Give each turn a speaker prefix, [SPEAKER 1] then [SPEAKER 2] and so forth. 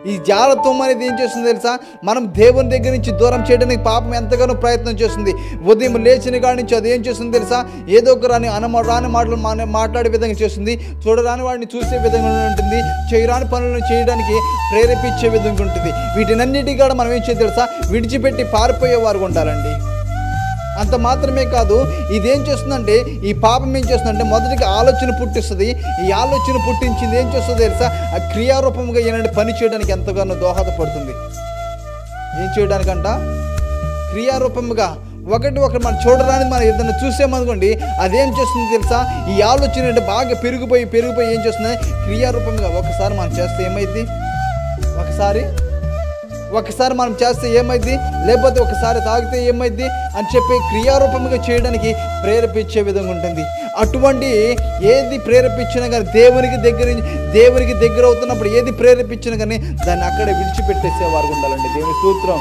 [SPEAKER 1] ఈ జారత్వం అనేది ఏం చేస్తుంది తెలుసా? మనం దేవుని దగ్గర నుంచి దూరం చేయడానికి పాపం ఎంతగానో ప్రయత్నం చేస్తుంది. ఉదయం లేచిన కాడి నుంచి అది ఏం చేస్తుంది తెలుసా? ఏదో ఒక రాని మాటలు మాట్లాడే విధంగా చేస్తుంది, చూడరాని వాడిని చూసే విధంగా ఉంటుంది, చేయరాని పనులను చేయడానికి ప్రేరేపించే విధంగా ఉంటుంది. వీటినన్నిటి కూడా మనం ఏం చేయాలి తెలుసా? విడిచిపెట్టి పారిపోయేవారు ఉండాలండి. అంత మాత్రమే కాదు, ఇదేం చేస్తుందంటే, ఈ పాపం ఏం చేస్తుందంటే మొదటిగా ఆలోచన పుట్టిస్తుంది. ఈ ఆలోచన పుట్టించింది ఏం చేస్తుంది తెలుసా? ఆ క్రియారూపంగా ఏంటంటే పని చేయడానికి ఎంతగానో దోహదపడుతుంది. ఏం చేయడానికంట? క్రియారూపముగా. ఒకటి మనం చూడరాని మనం ఏదైనా చూసామనుకోండి, అదేం చేస్తుంది తెలుసా? ఈ ఆలోచన అంటే బాగా పెరిగిపోయి ఏం చేస్తుంది? క్రియారూపంగా ఒకసారి మనం చేస్తే ఏమైంది? ఒకసారి మనం చేస్తే ఏమైంది, లేకపోతే ఒకసారి తాగితే ఏమైంది అని చెప్పి క్రియారూపంగా చేయడానికి ప్రేరేపించే విధంగా ఉంటుంది. అటువంటి ఏది ప్రేరేపించినా కానీ దేవునికి దగ్గర అవుతున్నప్పుడు ఏది ప్రేరేపించినా కానీ దాన్ని అక్కడే విడిచిపెట్టేసేవారు ఉండాలండి. దేవుని స్తోత్రం.